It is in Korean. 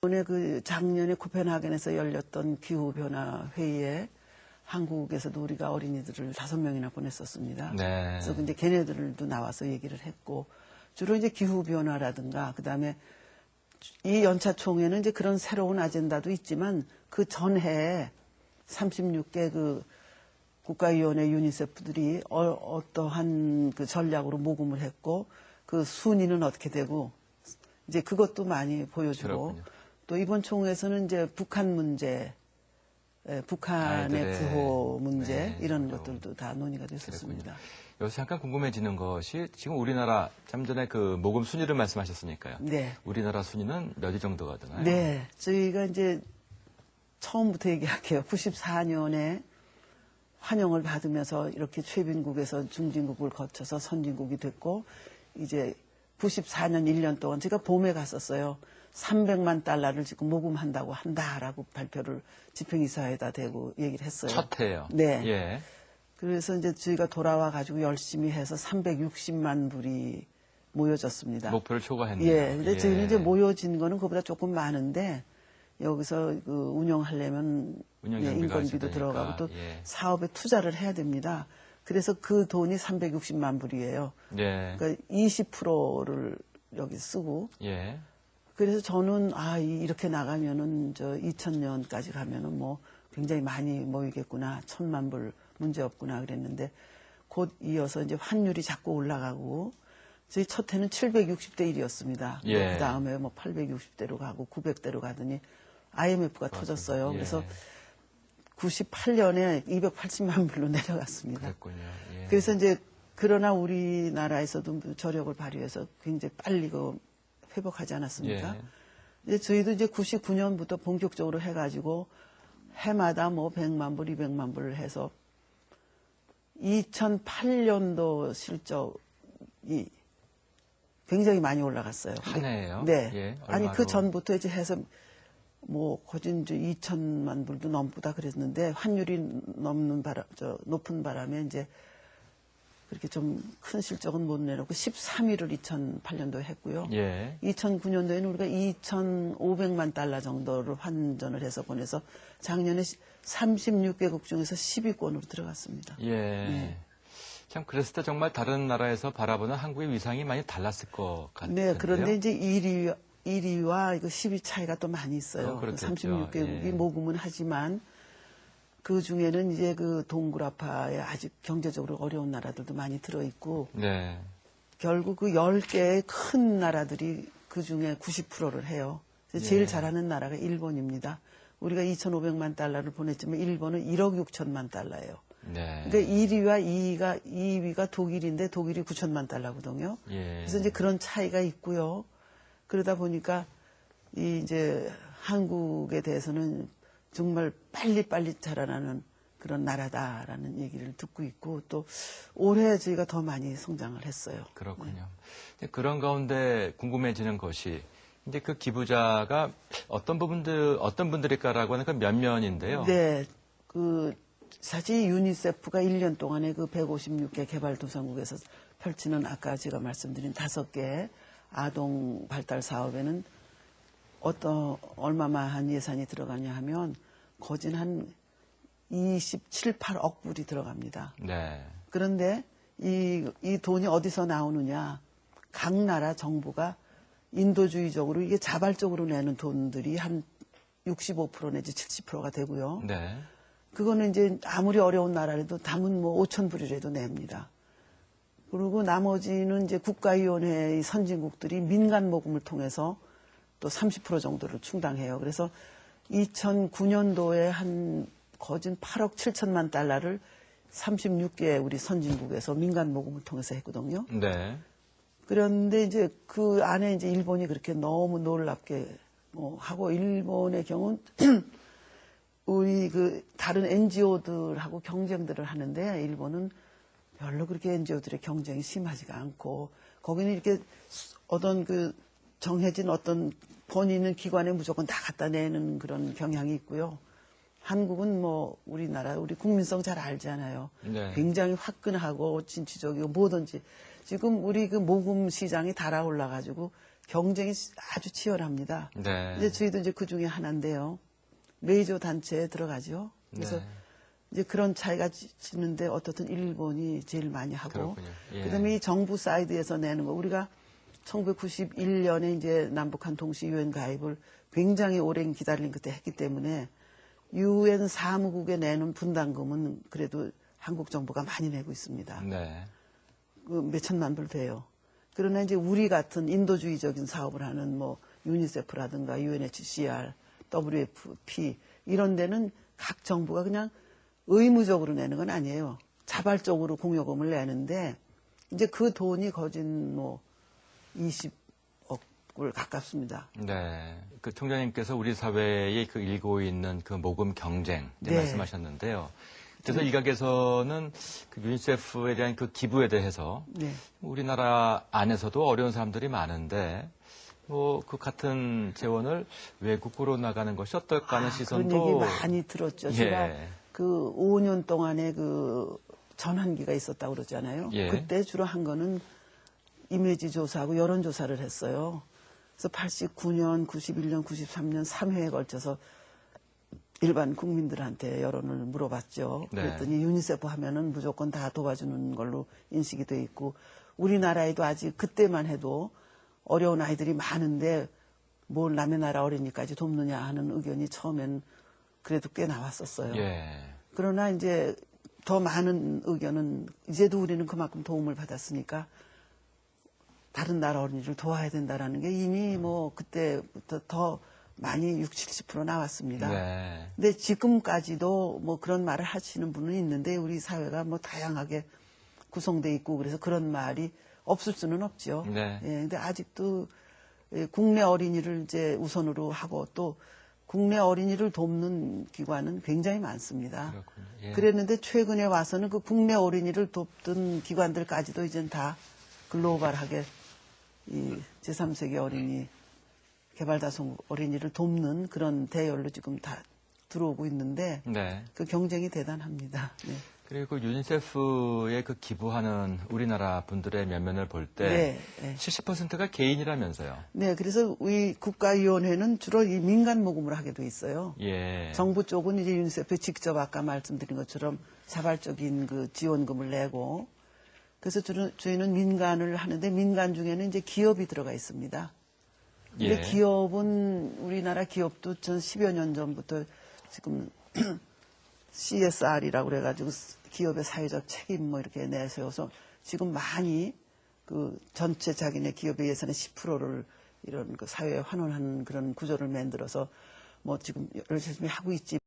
이번에 그 작년에 코펜하겐에서 열렸던 기후변화 회의에 한국에서도 우리가 어린이들을 5명이나 보냈었습니다. 네. 그래서 이제 걔네들도 나와서 얘기를 했고, 주로 이제 기후변화라든가, 그 다음에 이 연차 총회는 이제 그런 새로운 아젠다도 있지만 그 전해에 36개 그 국가위원회 유니세프들이 어떠한 그 전략으로 모금을 했고 그 순위는 어떻게 되고 이제 그것도 많이 보여주고 그렇군요. 또 이번 총회에서는 이제 북한 문제, 북한의 아이들의, 구호 문제 네, 이런 어려움. 것들도 다 논의가 됐었습니다. 여기서 잠깐 궁금해지는 것이 지금 우리나라 참 전에 그 모금 순위를 말씀하셨으니까요. 네. 우리나라 순위는 몇 위 정도가 되나요? 네. 저희가 이제 처음부터 얘기할게요. 94년에 환영을 받으면서 이렇게 최빈국에서 중진국을 거쳐서 선진국이 됐고 이제 94년 1년 동안 제가 봄에 갔었어요. 300만 달러를 지금 모금한다고 한다라고 발표를 집행이사에다 대고 얘기를 했어요. 첫 해요. 네. 예. 그래서 이제 저희가 돌아와 가지고 열심히 해서 360만 불이 모여졌습니다. 목표를 초과했네요. 예. 근데 예. 저희는 이제 모여진 거는 그보다 조금 많은데 여기서 그 운영하려면 운영 예, 경비가 인건비도 있으니까. 들어가고 또 예. 사업에 투자를 해야 됩니다. 그래서 그 돈이 360만 불이에요. 예. 그러니까 20%를 여기 쓰고 예. 그래서 저는 이렇게 나가면은 저 2000년까지 가면은 뭐 굉장히 많이 모이겠구나. 1000만 불 문제 없구나 그랬는데 곧 이어서 이제 환율이 자꾸 올라가고 저희 첫 해는 760대 1이었습니다. 예. 그 다음에 뭐 860대로 가고 900대로 가더니 IMF가 터졌어요. 예. 그래서 98년에 280만 불로 내려갔습니다. 그랬군요. 예. 그래서 이제 그러나 우리나라에서도 저력을 발휘해서 굉장히 빨리 그 회복하지 않았습니까? 예. 이제 저희도 이제 99년부터 본격적으로 해가지고 해마다 뭐 100만 불, 200만 불을 해서 2008년도 실적이 굉장히 많이 올라갔어요. 한 해예요? 네. 예, 아니 얼마로? 그 전부터 이제 해서 뭐 거진 이제 2천만 불도 넘보다 그랬는데 환율이 높은 바람에 이제 그렇게 좀 큰 실적은 못 내놓고 13위를 2008년도에 했고요. 예. 2009년도에는 우리가 2,500만 달러 정도를 환전을 해서 보내서 작년에 36개국 중에서 10위권으로 들어갔습니다. 예. 네. 참 그랬을 때 정말 다른 나라에서 바라보는 한국의 위상이 많이 달랐을 것 같은데요. 네, 그런데 이제 1위와 이거 10위 차이가 또 많이 있어요. 그렇겠죠. 36개국이 예. 모금은 하지만 그 중에는 이제 그 동굴아파에 아직 경제적으로 어려운 나라들도 많이 들어있고 네. 결국 그 10개의 큰 나라들이 그 중에 90%를 해요. 제일 예. 잘하는 나라가 일본입니다. 우리가 2,500만 달러를 보냈지만 일본은 1억 6천만 달러예요. 네. 그러니까 2위가 독일인데 독일이 9천만 달러거든요. 예. 그래서 이제 그런 차이가 있고요. 그러다 보니까 이제 한국에 대해서는 정말 빨리빨리 자라나는 그런 나라다라는 얘기를 듣고 있고 또 올해 저희가 더 많이 성장을 했어요. 그렇군요. 네. 그런 가운데 궁금해지는 것이 이제 그 기부자가 어떤 분들일까라고 하는 그 면면인데요. 네, 사실 유니세프가 1년 동안에 그 156개 개발도상국에서 펼치는 아까 제가 말씀드린 5개 아동 발달 사업에는 얼마만 예산이 들어가냐 하면 거진 한 27, 8억 불이 들어갑니다. 네. 그런데 이 돈이 어디서 나오느냐. 각 나라 정부가 인도주의적으로 이게 자발적으로 내는 돈들이 한 65% 내지 70%가 되고요. 네. 그거는 이제 아무리 어려운 나라라도 담은 뭐 5천 불이라도 냅니다. 그리고 나머지는 이제 국가위원회의 선진국들이 민간 모금을 통해서 또 30% 정도를 충당해요. 그래서 2009년도에 한 거진 8억 7천만 달러를 36개 우리 선진국에서 민간 모금을 통해서 했거든요. 네. 그런데 이제 그 안에 이제 일본이 그렇게 너무 놀랍게 하고 일본의 경우는 우리 다른 NGO들하고 경쟁들을 하는데 일본은 별로 그렇게 NGO들의 경쟁이 심하지가 않고 거기는 이렇게 정해진 어떤 본 있는 기관에 무조건 다 갖다 내는 그런 경향이 있고요. 한국은 우리 국민성 잘 알잖아요. 네. 굉장히 화끈하고 진취적이고 뭐든지 지금 우리 그 모금 시장이 달아올라가지고 경쟁이 아주 치열합니다. 네. 이제 저희도 이제 그 중에 하나인데요. 메이저 단체에 들어가죠. 그래서 네. 이제 그런 차이가 지는데 어떻든 일본이 제일 많이 하고, 그렇군요. 예. 그다음에 이 정부 사이드에서 내는 거 우리가 1991년에 이제 남북한 동시 유엔 가입을 굉장히 오랜 기다림 끝에 했기 때문에 유엔 사무국에 내는 분담금은 그래도 한국 정부가 많이 내고 있습니다. 네. 그 몇천만 불 돼요. 그러나 이제 우리 같은 인도주의적인 사업을 하는 뭐 유니세프라든가 UNHCR, WFP 이런 데는 각 정부가 그냥 의무적으로 내는 건 아니에요. 자발적으로 공여금을 내는데 이제 그 돈이 거진 뭐 20억을 가깝습니다. 네. 그 총장님께서 우리 사회에 그 일고 있는 그 모금 경쟁 네. 말씀하셨는데요. 그래서 일각에서는 그 유니세프에 대한 그 기부에 대해서 네. 우리나라 안에서도 어려운 사람들이 많은데 뭐 그 같은 재원을 외국으로 나가는 것이 어떨까 하는 시선도 그런 얘기 많이 들었죠. 제가 예. 그 5년 동안에 그 전환기가 있었다고 그러잖아요. 예. 그때 주로 한 거는 이미지 조사하고 여론 조사를 했어요. 그래서 89년, 91년, 93년 3회에 걸쳐서 일반 국민들한테 여론을 물어봤죠. 네. 그랬더니 유니세프 하면은 무조건 다 도와주는 걸로 인식이 돼 있고 우리나라에도 아직 그때만 해도 어려운 아이들이 많은데 뭘 남의 나라 어린이까지 돕느냐 하는 의견이 처음엔 그래도 꽤 나왔었어요. 예. 그러나 이제 더 많은 의견은 이제도 우리는 그만큼 도움을 받았으니까 다른 나라 어린이를 도와야 된다라는 게 이미 뭐 그때부터 더 많이 60, 70% 나왔습니다. 네. 근데 지금까지도 뭐 그런 말을 하시는 분은 있는데 우리 사회가 뭐 다양하게 구성돼 있고 그래서 그런 말이 없을 수는 없죠. 네. 예, 근데 아직도 국내 어린이를 이제 우선으로 하고 또 국내 어린이를 돕는 기관은 굉장히 많습니다. 그렇군요. 예. 그랬는데 최근에 와서는 그 국내 어린이를 돕던 기관들까지도 이젠 다 글로벌하게 이 제3세계 어린이 개발다성 어린이를 돕는 그런 대열로 지금 다 들어오고 있는데 네. 그 경쟁이 대단합니다. 네. 그리고 유니세프에 그 기부하는 우리나라 분들의 면면을 볼 때 네, 네. 70%가 개인이라면서요. 네, 그래서 우리 국가위원회는 주로 이 민간 모금을 하게 돼 있어요. 예. 정부 쪽은 이제 유니세프에 직접 아까 말씀드린 것처럼 자발적인 그 지원금을 내고 그래서 저희는 민간을 하는데 민간 중에는 이제 기업이 들어가 있습니다. 근데 예. 기업은 우리나라 기업도 전 10여 년 전부터 지금 CSR이라고 그래가지고 기업의 사회적 책임 뭐 이렇게 내세워서 지금 많이 그 전체 자기네 기업의 예산의 10%를 이런 그 사회에 환원하는 그런 구조를 만들어서 뭐 지금 열심히 하고 있지.